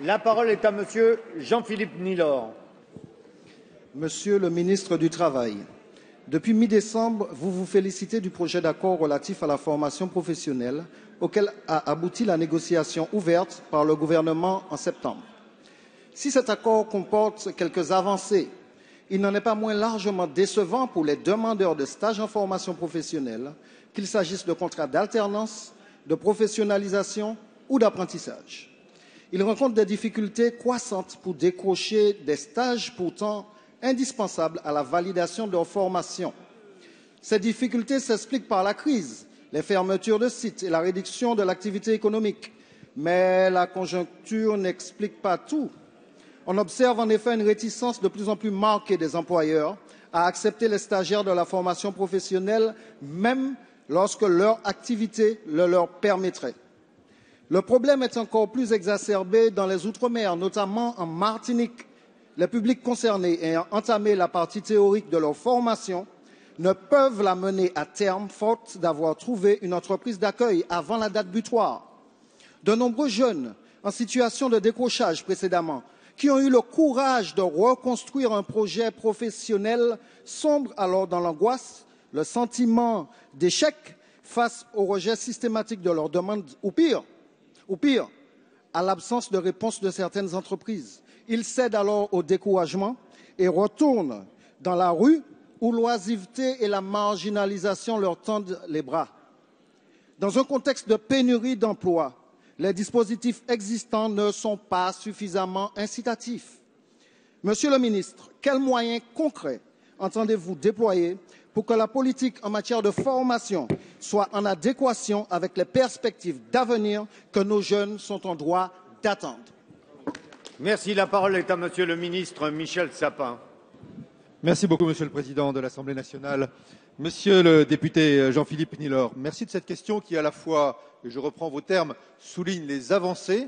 La parole est à Monsieur Jean-Philippe Nilor. Monsieur le ministre du Travail, depuis mi-décembre, vous vous félicitez du projet d'accord relatif à la formation professionnelle auquel a abouti la négociation ouverte par le gouvernement en septembre. Si cet accord comporte quelques avancées, il n'en est pas moins largement décevant pour les demandeurs de stages en formation professionnelle, qu'il s'agisse de contrats d'alternance, de professionnalisation ou d'apprentissage. Ils rencontrent des difficultés croissantes pour décrocher des stages pourtant indispensables à la validation de leur formation. Ces difficultés s'expliquent par la crise, les fermetures de sites et la réduction de l'activité économique. Mais la conjoncture n'explique pas tout. On observe en effet une réticence de plus en plus marquée des employeurs à accepter les stagiaires de la formation professionnelle, même lorsque leur activité le leur permettrait. Le problème est encore plus exacerbé dans les Outre-mer, notamment en Martinique. Les publics concernés ayant entamé la partie théorique de leur formation ne peuvent la mener à terme faute d'avoir trouvé une entreprise d'accueil avant la date butoir. De nombreux jeunes en situation de décrochage précédemment, qui ont eu le courage de reconstruire un projet professionnel, sombrent alors dans l'angoisse, le sentiment d'échec face au rejet systématique de leurs demandes, ou pire, à l'absence de réponse de certaines entreprises. Ils cèdent alors au découragement et retournent dans la rue où l'oisiveté et la marginalisation leur tendent les bras. Dans un contexte de pénurie d'emplois, les dispositifs existants ne sont pas suffisamment incitatifs. Monsieur le ministre, quels moyens concrets entendez-vous déployer pour que la politique en matière de formation soit en adéquation avec les perspectives d'avenir que nos jeunes sont en droit d'attendre? Merci. La parole est à Monsieur le ministre Michel Sapin. Merci beaucoup, Monsieur le Président de l'Assemblée nationale. Monsieur le député Jean-Philippe Nilor, merci de cette question qui, à la fois, et je reprends vos termes, souligne les avancées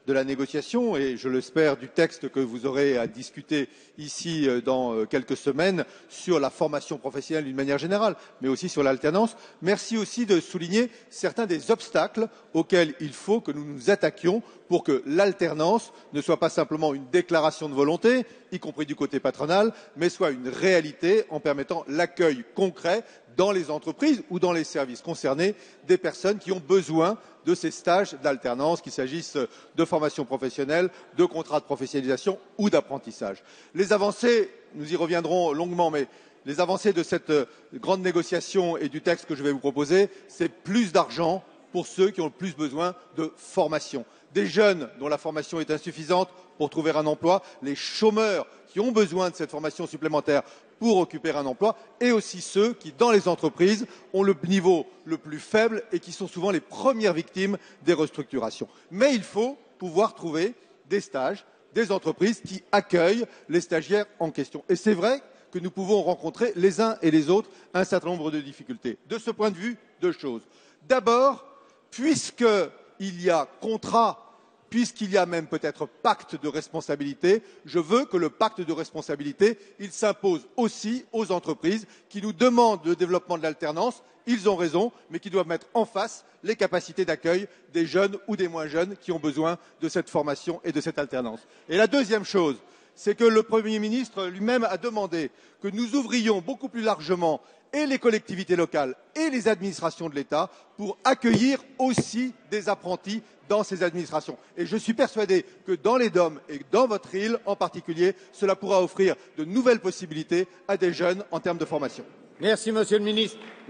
de la négociation et, je l'espère, du texte que vous aurez à discuter ici dans quelques semaines sur la formation professionnelle d'une manière générale, mais aussi sur l'alternance. Merci aussi de souligner certains des obstacles auxquels il faut que nous nous attaquions pour que l'alternance ne soit pas simplement une déclaration de volonté, y compris du côté patronal, mais soit une réalité en permettant l'accueil concret dans les entreprises ou dans les services concernés des personnes qui ont besoin de ces stages d'alternance, qu'il s'agisse de formation professionnelle, de contrats de professionnalisation ou d'apprentissage. Les avancées, nous y reviendrons longuement, mais les avancées de cette grande négociation et du texte que je vais vous proposer, c'est plus d'argent pour ceux qui ont le plus besoin de formation. Des jeunes dont la formation est insuffisante pour trouver un emploi, les chômeurs qui ont besoin de cette formation supplémentaire pour occuper un emploi, et aussi ceux qui, dans les entreprises, ont le niveau le plus faible et qui sont souvent les premières victimes des restructurations. Mais il faut pouvoir trouver des stages, des entreprises qui accueillent les stagiaires en question. Et c'est vrai que nous pouvons rencontrer les uns et les autres un certain nombre de difficultés. De ce point de vue, deux choses. D'abord, puisqu'il y a contrat, puisqu'il y a même peut-être pacte de responsabilité, je veux que le pacte de responsabilité, il s'impose aussi aux entreprises qui nous demandent le développement de l'alternance. Ils ont raison, mais qui doivent mettre en face les capacités d'accueil des jeunes ou des moins jeunes qui ont besoin de cette formation et de cette alternance. Et la deuxième chose, c'est que le Premier ministre lui-même a demandé que nous ouvrions beaucoup plus largement et les collectivités locales et les administrations de l'État pour accueillir aussi des apprentis dans ces administrations. Et je suis persuadé que dans les DOM et dans votre île en particulier, cela pourra offrir de nouvelles possibilités à des jeunes en termes de formation. Merci, Monsieur le ministre.